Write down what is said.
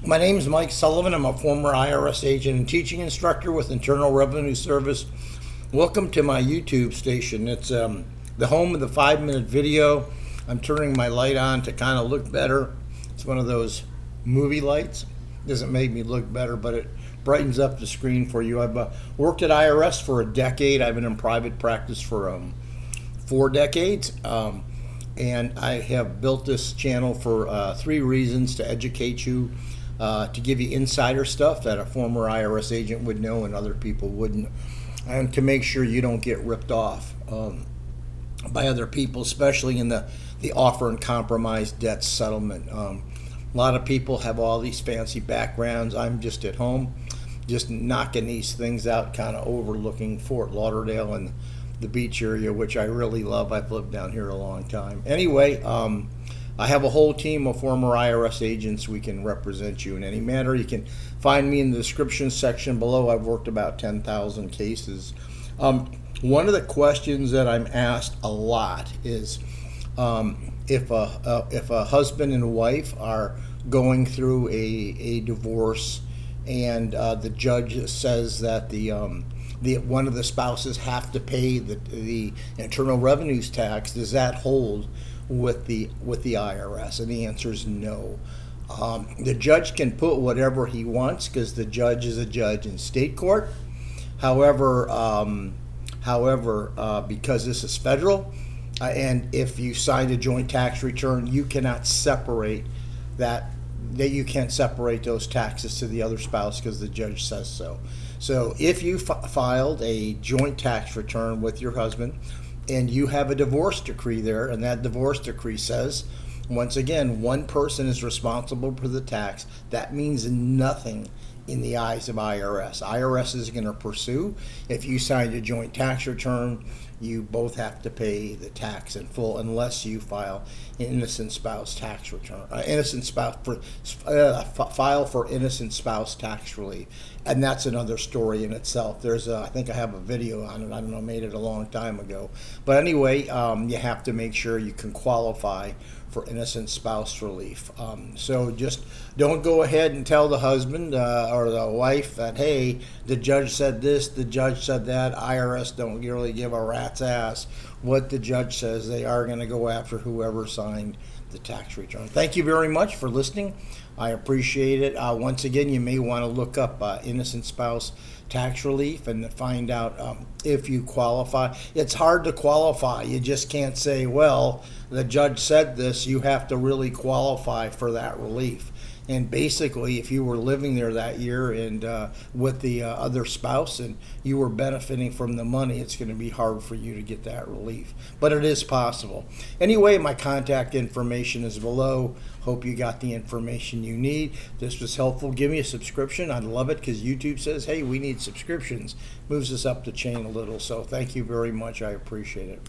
My name is Mike Sullivan. I'm a former IRS agent and teaching instructor with Internal Revenue Service. Welcome to my YouTube station. It's the home of the 5-minute video. I'm turning my light on to kind of look better. It's one of those movie lights. It doesn't make me look better, but it brightens up the screen for you. I've worked at IRS for a decade. I've been in private practice for 4 decades. And I have built this channel for 3 reasons: to educate you, to give you insider stuff that a former IRS agent would know and other people wouldn't, and to make sure you don't get ripped off by other people, especially in the offer and compromise debt settlement. A lot of people have all these fancy backgrounds. I'm just at home, just knocking these things out, kind of overlooking Fort Lauderdale and the beach area, which I really love. I've lived down here a long time. Anyway, I have a whole team of former IRS agents. We can represent you in any matter. You can find me in the description section below. I've worked about 10,000 cases. One of the questions that I'm asked a lot is if a husband and wife are going through a divorce and the judge says that one of the spouses have to pay the internal revenues tax, does that hold with the IRS? And the answer is no. The judge can put whatever he wants because the judge is a judge in state court. However, because this is federal, and if you signed a joint tax return, you cannot separate that you can't separate those taxes to the other spouse because the judge says so. So if you filed a joint tax return with your husband and you have a divorce decree there, and that divorce decree says, once again, one person is responsible for the tax, that means nothing in the eyes of IRS. IRS is going to pursue. If you signed a joint tax return, you both have to pay the tax in full unless you file an innocent spouse tax return. File for innocent spouse tax relief, and that's another story in itself. I think I have a video on it. I don't know, made it a long time ago. But anyway, you have to make sure you can qualify for innocent spouse relief. So just don't go ahead and tell the husband or the wife that, hey, the judge said this, the judge said that. IRS don't really give a rat's ass what the judge says. They are going to go after whoever signed the tax return. Thank you very much for listening. I appreciate it. Once again, you may want to look up innocent spouse tax relief and find out if you qualify. It's hard to qualify. You just can't say, well, the judge said this. You have to really qualify for that relief. And basically, if you were living there that year and with the other spouse and you were benefiting from the money, it's going to be hard for you to get that relief. But it is possible. Anyway, my contact information is below. Hope you got the information you need. If this was helpful, give me a subscription. I'd love it because YouTube says, hey, we need subscriptions. Moves us up the chain a little. So thank you very much. I appreciate it.